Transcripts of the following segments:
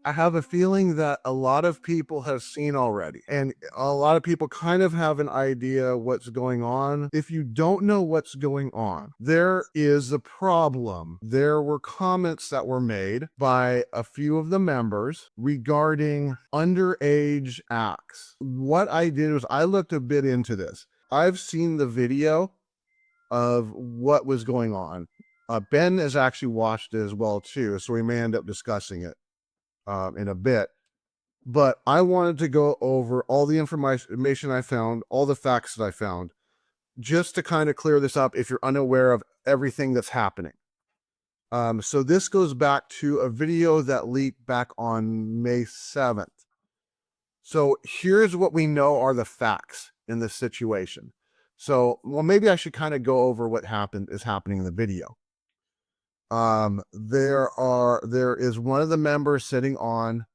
I have a feeling that a lot of people have seen already, and a lot of people kind of have an idea what's going on. If you don't know what's going on, there is a problem. There were comments that were made by a few of the members regarding underage acts. What I did was I looked a bit into this. I've seen the video of what was going on. Ben has actually watched it as well too, so we may end up discussing it in a bit. But I wanted to go over all the information I found, all the facts that I found, just to kind of clear this up if you're unaware of everything that's happening. So this goes back to a video that leaked back on May 7th. So here's what we know are the facts in this situation. So, well, maybe I should kind of go over what is happening in the video. There is one of the members sitting on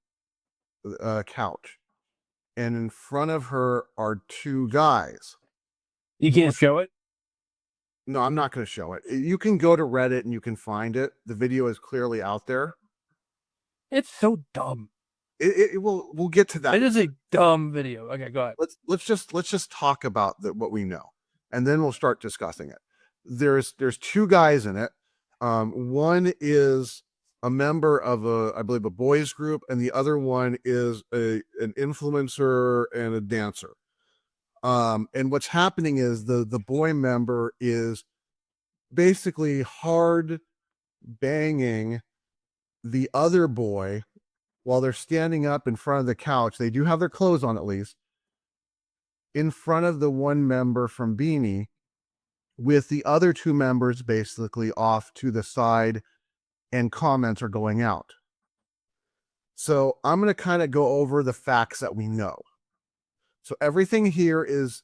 a couch, and in front of her are two guys. You can't show it? No, I'm not going to show it. You can go to Reddit and you can find it. The video is clearly out there. It's so dumb. We'll get to that. It is a dumb video. Okay, go ahead. Let's just talk about what we know, and then we'll start discussing it. There's two guys in it. One is a member of I believe a boys group, and the other one is an influencer and a dancer. And what's happening is the boy member is basically hard banging the other boy while they're standing up in front of the couch. They do have their clothes on, at least, in front of the one member from BINI, with the other two members basically off to the side, and comments are going out. So I'm going to kind of go over the facts that we know. So everything here is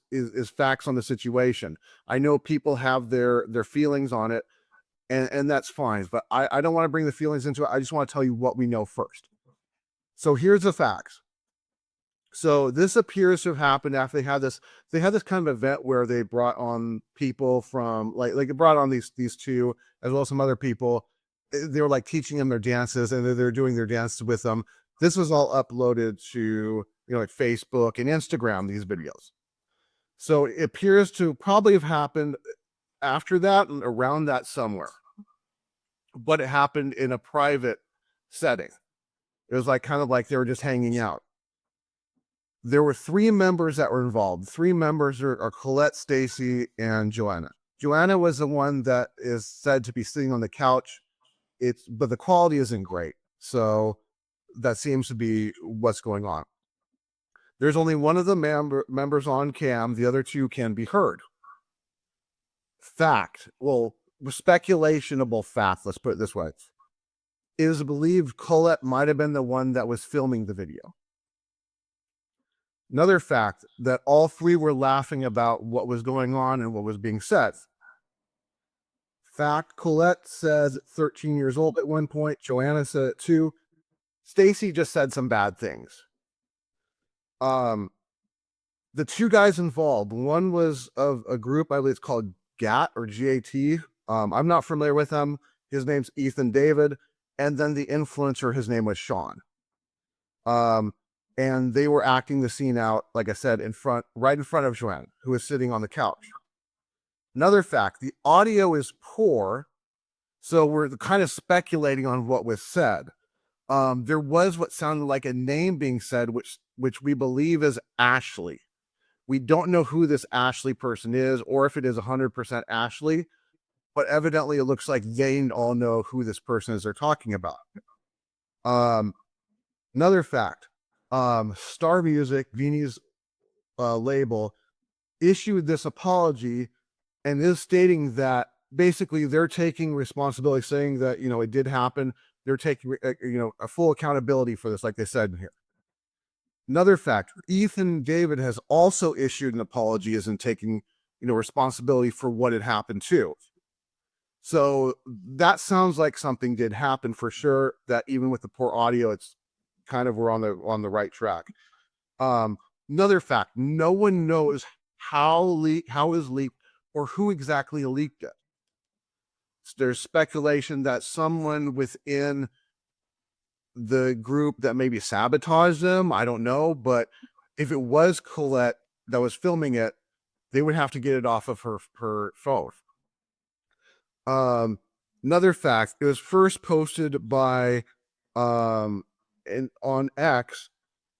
facts on the situation. I know people have their feelings on it, and that's fine, but I don't want to bring the feelings into it. I just want to tell you what we know first. So here's the facts. So this appears to have happened after they had this kind of event where they brought on people from like it brought on these two as well as some other people. They were like teaching them their dances, and they're doing their dances with them. This was all uploaded to like Facebook and Instagram, these videos. So it appears to probably have happened after that and around that somewhere, but it happened in a private setting. It was like kind of like they were just hanging out. There were three members that were involved. Three members are Colette, Stacy, and Joanna. Joanna was the one that is said to be sitting on the couch. But the quality isn't great. So that seems to be what's going on. There's only one of the members on cam. The other two can be heard. Fact, well, speculationable fact, let's put it this way. It is believed Colette might have been the one that was filming the video. Another fact, that all three were laughing about what was going on and what was being said. Fact, Colette says 13 years old at one point. Joanna said it too. Stacy just said some bad things. The two guys involved, one was of a group, I believe it's called GAT or GAT. I'm not familiar with him. His name's Ethan David. And then the influencer, his name was Sean. And they were acting the scene out, like I said, right in front of Joanna, who was sitting on the couch. Another fact, the audio is poor, so we're kind of speculating on what was said. There was what sounded like a name being said, which we believe is Ashley. We don't know who this Ashley person is, or if it is 100% Ashley, but evidently it looks like they all know who this person is they're talking about. Another fact, Star Music, BINI's label, issued this apology and is stating that basically they're taking responsibility, saying that, it did happen. They're taking, a full accountability for this, like they said in here. Another fact, Ethan David has also issued an apology as in taking, responsibility for what had happened too. So that sounds like something did happen for sure, that even with the poor audio, it's kind of, we're on the right track. Another fact, no one knows how it was leaked or who exactly leaked it. There's speculation that someone within the group that maybe sabotaged them. I don't know, but if it was Colette that was filming it, they would have to get it off of her phone. Another fact, it was first posted by on X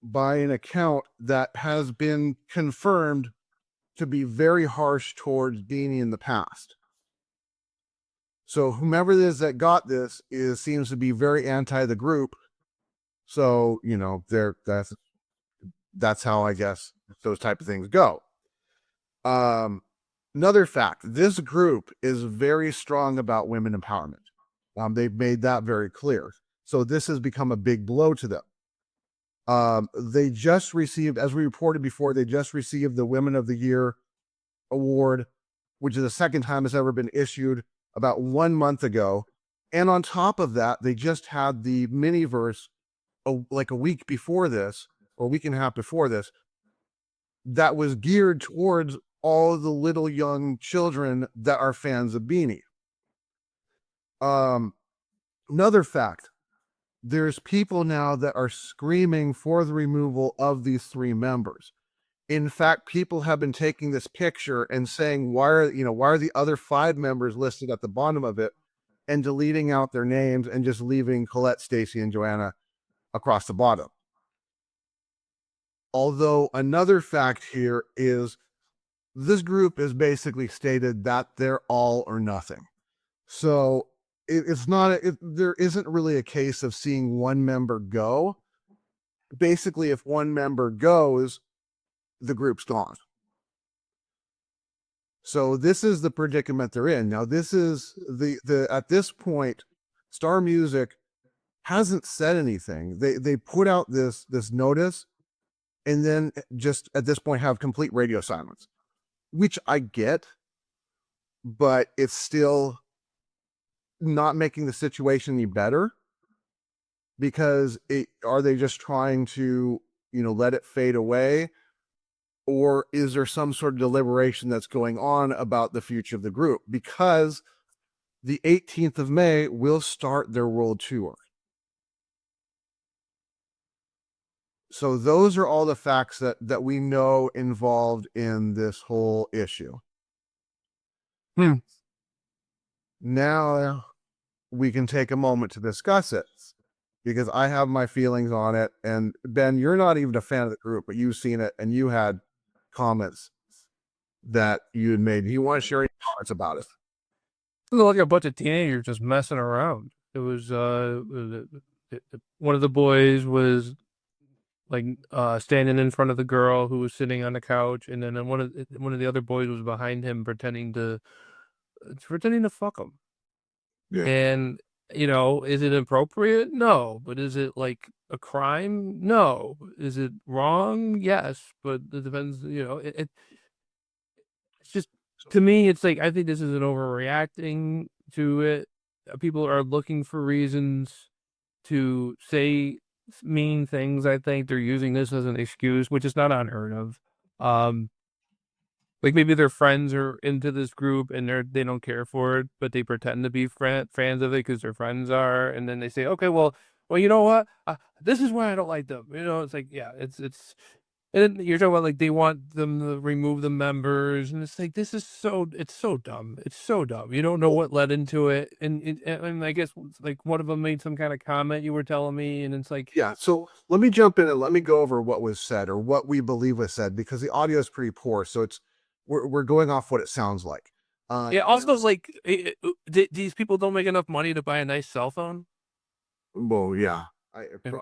by an account that has been confirmed to be very harsh towards BINI in the past. So whomever it is that got this seems to be very anti the group. So, you know, that's how I guess those type of things go. Another fact, this group is very strong about women empowerment. They've made that very clear. So this has become a big blow to them. They just received, as we reported before, they just received the Women of the Year award, which is the second time it's ever been issued, about 1 month ago. And on top of that, they just had the miniverse like a week before this, or a week and a half before this, that was geared towards all the little young children that are fans of BINI. Another fact, there's people now that are screaming for the removal of these 3 members. In fact, people have been taking this picture and saying, why are the other 5 members listed at the bottom of it, and deleting out their names and just leaving Colette, Stacy, and Joanna across the bottom. Although another fact here is this group has basically stated that they're all or nothing. So it's not, there isn't really a case of seeing one member go. Basically, if one member goes, the group's gone. So this is the predicament they're in. Now, this is the at this point, Star Music hasn't said anything. They put out this notice, and then just at this point have complete radio silence, which I get, but it's still not making the situation any better, because are they just trying to, let it fade away? Or is there some sort of deliberation that's going on about the future of the group? Because the 18th of May will start their world tour. So those are all the facts that we know involved in this whole issue. Now we can take a moment to discuss it, because I have my feelings on it. And Ben, you're not even a fan of the group, but you've seen it and you had comments that you had made. Do you want to share any comments about it? It looked like a bunch of teenagers just messing around. It was one of the boys was like standing in front of the girl who was sitting on the couch, and then one of the other boys was behind him pretending to fuck him. Yeah. And is it appropriate? No. But is it like a crime? No. Is it wrong? Yes. But it depends. It's just, to me, it's like, I think this is an overreacting to it. People are looking for reasons to say mean things. I think they're using this as an excuse, which is not unheard of. Like maybe their friends are into this group and they don't care for it, but they pretend to be fans of it because their friends are, and then they say, okay, well, you know what? This is why I don't like them. It's like, yeah, it's. And then you're talking about like they want them to remove the members, and it's like it's so dumb. It's so dumb. You don't know what led into it, and I guess like one of them made some kind of comment you were telling me, and it's like, yeah. So let me jump in and let me go over what was said, or what we believe was said, because the audio is pretty poor. So we're going off what it sounds like. yeah. Also, like these people don't make enough money to buy a nice cell phone. Well, yeah,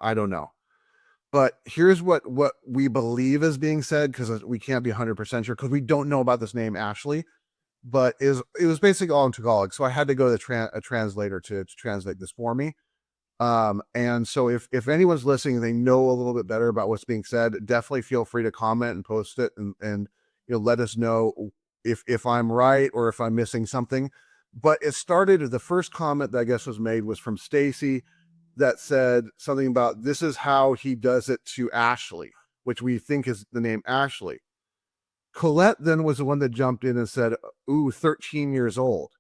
I don't know. But here's what we believe is being said, because we can't be 100% sure, because we don't know about this name, Ashley. But it was basically all in Tagalog, so I had to go to a translator to translate this for me. And so if anyone's listening, they know a little bit better about what's being said, definitely feel free to comment and post it, and let us know if I'm right or if I'm missing something. But it started, the first comment that I guess was made was from Stacy, that said something about, this is how he does it to Ashley, which we think is the name Ashley. Colette then was the one that jumped in and said, ooh, 13 years old.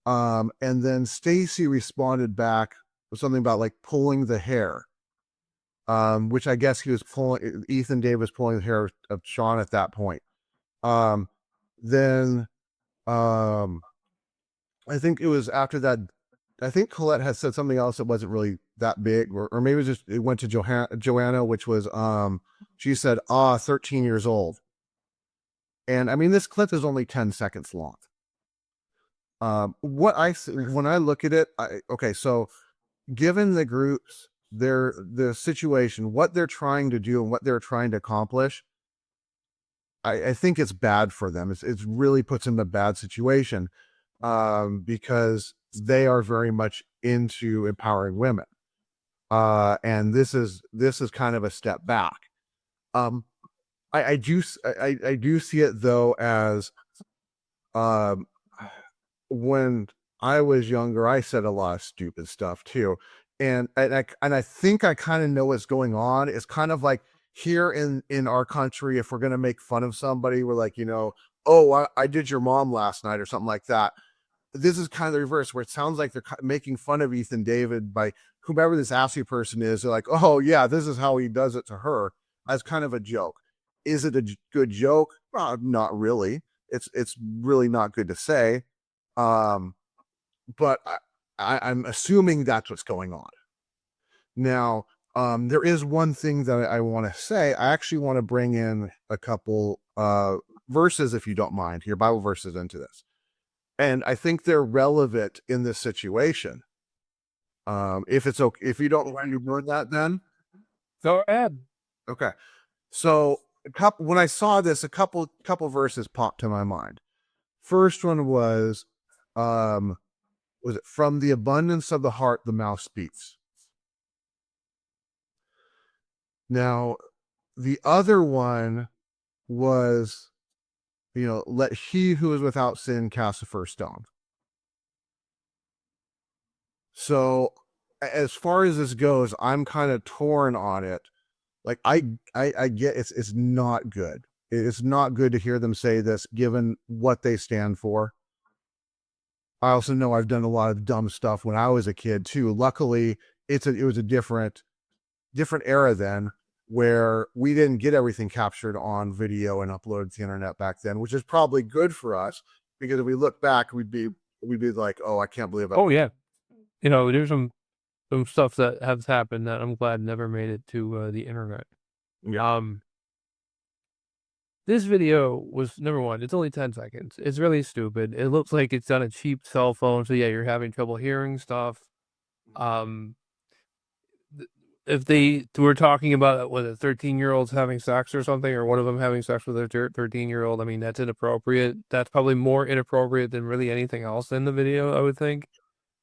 And then Stacy responded back something about like pulling the hair, which I guess he was pulling. Ethan Davis was pulling the hair of Sean at that point. Then I think it was after that. I think Colette had said something else that wasn't really that big, or maybe it was just it went to Joanna, which was she said, 13 years old. And I mean, this clip is only 10 seconds long. When I look at it, okay, so given the groups, the situation, what they're trying to do and what they're trying to accomplish, I think it's bad for them. It really puts them in a bad situation, because they are very much into empowering women, and this is kind of a step back. I do see it though as, when I was younger, I said a lot of stupid stuff too, and I think I kind of know what's going on. It's kind of like here in our country, if we're gonna make fun of somebody, we're like, oh, I did your mom last night or something like that. This is kind of the reverse, where it sounds like they're making fun of Ethan David by whomever this Ashley person is. They're like, oh yeah, this is how he does it to her, as kind of a joke. Is it a good joke? Not really. It's really not good to say. But I'm assuming that's what's going on. Now, there is one thing that I want to say. I actually want to bring in a couple verses, if you don't mind, your Bible verses into this. And I think they're relevant in this situation. If it's okay, if you don't want to learn that, then Go ahead. okay. So when I saw this, a couple verses popped to my mind. First one was it from the abundance of the heart the mouth speaks. Now, the other one was, let he who is without sin cast the first stone. So as far as this goes, I'm kind of torn on it. Like I get it's not good. It's not good to hear them say this, given what they stand for. I also know I've done a lot of dumb stuff when I was a kid too. Luckily, it was a different era then, where we didn't get everything captured on video and uploaded to the internet back then, which is probably good for us, because if we look back, we'd be like, oh, I can't believe it. Oh yeah, there's some stuff that has happened that I'm glad never made it to the internet. Yeah. This video was, number one, it's only 10 seconds. It's really stupid. It looks like it's on a cheap cell phone. So yeah, you're having trouble hearing stuff. If they were talking about, was it 13-year-olds having sex or something, or one of them having sex with a 13-year-old, I mean, that's inappropriate. That's probably more inappropriate than really anything else in the video, I would think.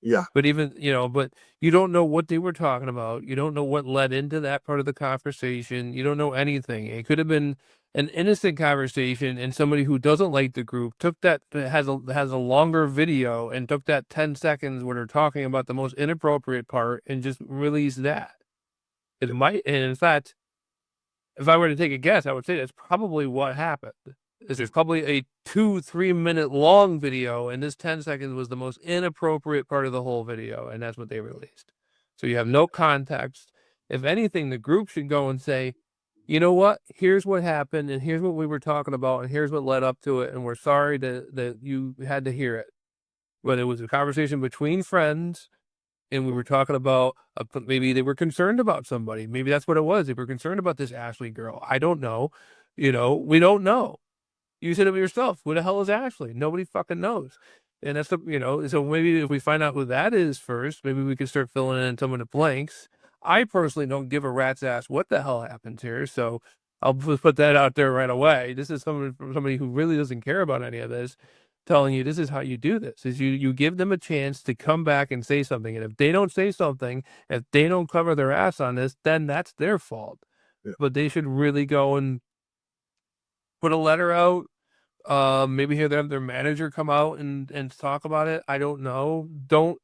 Yeah. But even, but you don't know what they were talking about. You don't know what led into that part of the conversation. You don't know anything. It could have been an innocent conversation, and somebody who doesn't like the group took that, has a longer video, and took that 10 seconds where they're talking about the most inappropriate part and just released that. It might, and in fact, if I were to take a guess, I would say that's probably what happened. There's probably a 2-3 minute long video, and this 10 seconds was the most inappropriate part of the whole video, and that's what they released. So you have no context. If anything, the group should go and say, you know what? Here's what happened, and here's what we were talking about, and here's what led up to it, and we're sorry that you had to hear it. But it was a conversation between friends, and we were talking about maybe they were concerned about somebody. Maybe that's what it was. They were concerned about this Ashley girl. I don't know. We don't know. You said it yourself. Who the hell is Ashley? Nobody fucking knows. And that's so maybe if we find out who that is first, maybe we can start filling in some of the blanks. I personally don't give a rat's ass what the hell happens here. So I'll just put that out there right away. This is somebody from somebody who really doesn't care about any of this, telling you this is how you do this, is you give them a chance to come back and say something. And if they don't say something, if they don't cover their ass on this, then that's their fault. Yeah. But they should really go and put a letter out. Maybe have their manager come out and talk about it. I don't know. Don't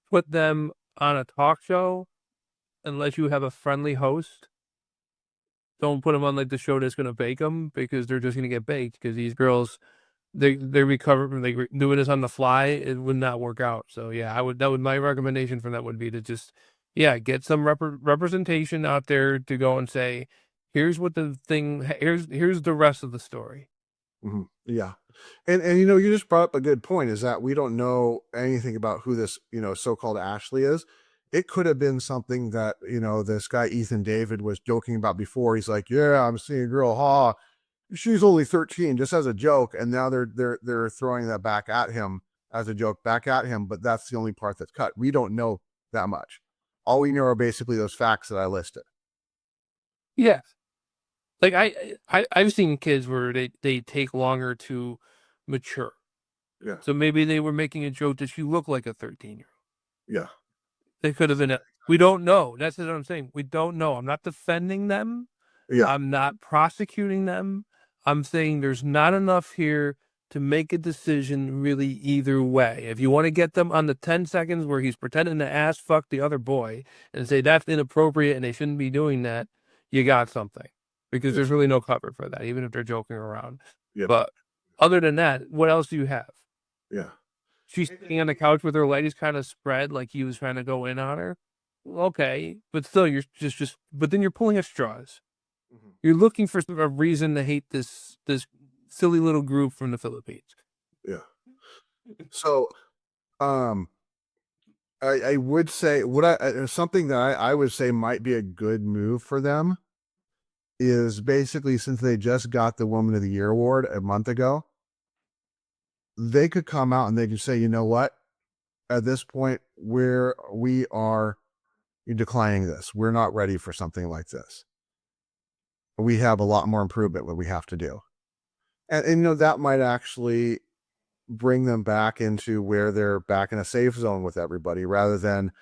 put them on a talk show unless you have a friendly host. Don't put them on like the show that's going to bake them, because they're just going to get baked, because these girls they recover from doing this on the fly, it would not work out. So yeah, my recommendation for that would be to just get some representation out there to go and say, here's what the thing here's the rest of the story. Yeah. And you just brought up a good point, is that we don't know anything about who this, so-called Ashley is. It could have been something that, this guy Ethan David was joking about before. He's like, yeah, I'm seeing a girl, she's only 13, just as a joke. And now they're throwing that back at him as a joke back at him, but that's the only part that's cut. We don't know that much. All we know are basically those facts that I listed. Yeah. Like I've seen kids where they take longer to mature. Yeah. So maybe they were making a joke that you look like a 13-year-old. Yeah. They could have been. We don't know. That's what I'm saying. We don't know. I'm not defending them. Yeah. I'm not prosecuting them. I'm saying there's not enough here to make a decision really either way. If you want to get them on the 10 seconds where he's pretending to ass fuck the other boy and say that's inappropriate and they shouldn't be doing that, you got something. Because there's really no cover for that, even if they're joking around. Yep. But other than that, what else do you have? Yeah. She's sitting on the couch with her legs kind of spread, like he was trying to go in on her. Okay, but still, you're but then you're pulling at straws. You're looking for a reason to hate this silly little group from the Philippines. Yeah. So, I would say something that I would say might be a good move for them is basically, since they just got the Woman of the Year award a month ago, they could come out and they could say, you know what, at this point we are declining this. We're not ready for something like this. We have a lot more improvement what we have to do. And that might actually bring them back into where they're back in a safe zone with everybody, rather than,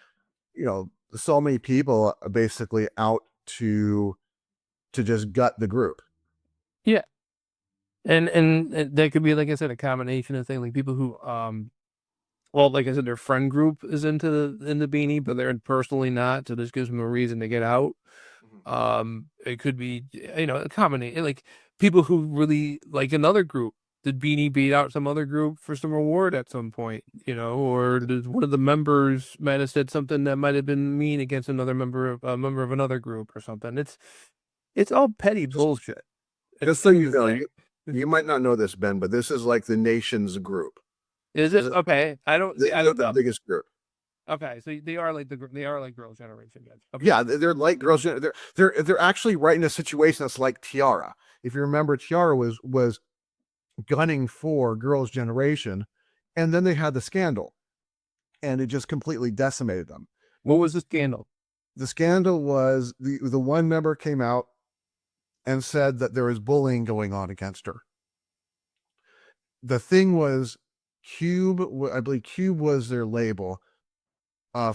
so many people basically out to just gut the group. Yeah. And that could be, like I said, a combination of things, like people who, well, like I said, their friend group is into the BINI, but they're personally not. So this gives them a reason to get out. It could be, a combination, like people who really like another group. Did BINI beat out some other group for some award at some point, or did one of the members might have said something that might have been mean against another member of another group or something. It's all petty bullshit. Just so you know, you might not know this, Ben, but this is like the nation's group. Is it? Okay. I don't the know. biggest group. Okay, so they are like Girls' Generation guys. Okay. Yeah, they're like Girls' Generation. They're actually right in a situation that's like T-ARA. If you remember, T-ARA was gunning for Girls' Generation, and then they had the scandal, and it just completely decimated them. What was the scandal? The scandal was the one member came out and said that there was bullying going on against her. The thing was, Cube, I believe Cube was their label,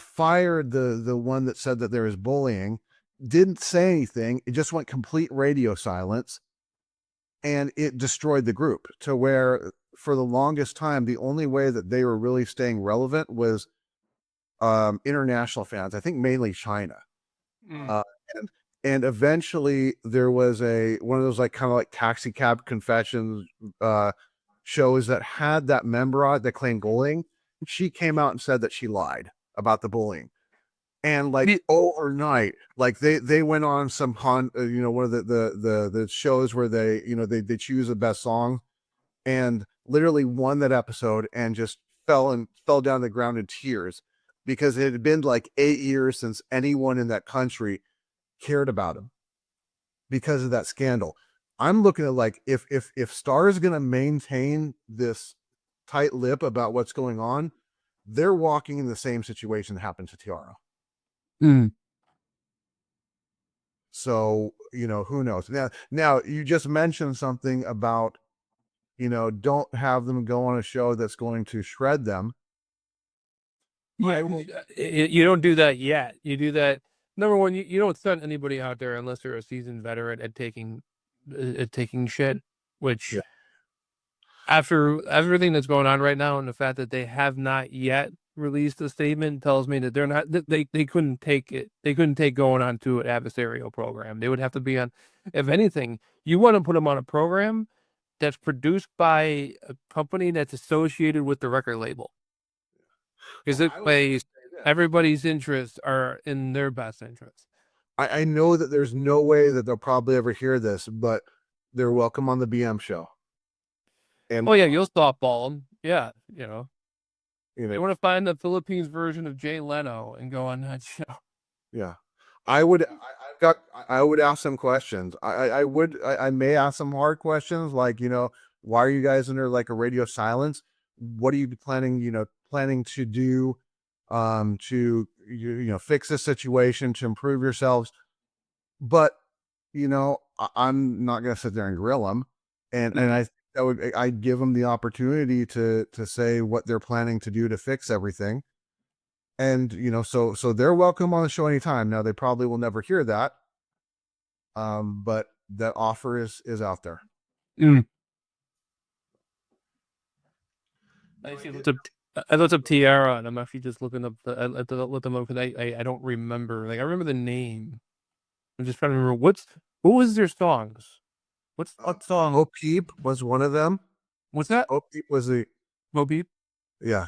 fired the one that said that there was bullying, didn't say anything. It just went complete radio silence, and it destroyed the group, to where for the longest time, the only way that they were really staying relevant was international fans, I think mainly China. And eventually there was one of those like kind of like Taxi Cab Confessions shows that had that member on it that claimed bullying. She came out and said that she lied about the bullying. And like overnight, like they went on some one of the shows where they they choose the best song, and literally won that episode, and just fell down the ground in tears, because it had been like 8 years since anyone in that country cared about him because of that scandal. I'm looking at, like, if Star is going to maintain this tight lip about what's going on, they're walking in the same situation that happened to T-ARA. So, who knows? Now you just mentioned something about, don't have them go on a show that's going to shred them. You don't do that yet. You do that. Number one, you don't send anybody out there unless they're a seasoned veteran at taking shit, which after everything that's going on right now, and the fact that they have not yet released a statement, tells me that they're not, they couldn't take it. They couldn't take going on to an adversarial program. They would have to be on, if anything, you want to put them on a program, that's produced by a company that's associated with the record label. Because it plays everybody's interests are in their best interest. I know that there's no way that they'll probably ever hear this, but they're welcome on the BM show. And Oh yeah, you'll softball them. Yeah, you know. you They know, want to find the Philippines version of Jay Leno and go on that show. yeah. I would ask some questions. I may ask some hard questions like, why are you guys under like a radio silence? What are you planning to do to fix this situation, to improve yourselves? But I'm not going to sit there and grill them. And I'd give them the opportunity to say what they're planning to do to fix everything. And so they're welcome on the show anytime. Now they probably will never hear that, but that offer is out there. I looked up T-ARA, and I'm actually just looking up look them up because I don't remember. Like I remember the name. I'm just trying to remember what was their songs. What's what song? Oh Peep was one of them. What's that? Oh Peep was the Mo Peep. yeah.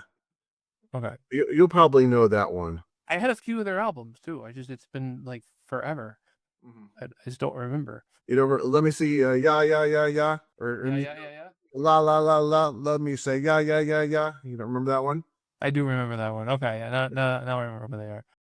Okay. You'll probably know that one. I had a few of their albums too. It's been like forever. I just don't remember. Let me see. Yeah, or Yeah. la la la la. Let me say yeah. You don't remember that one? I do remember that one. Okay, now I remember what they are.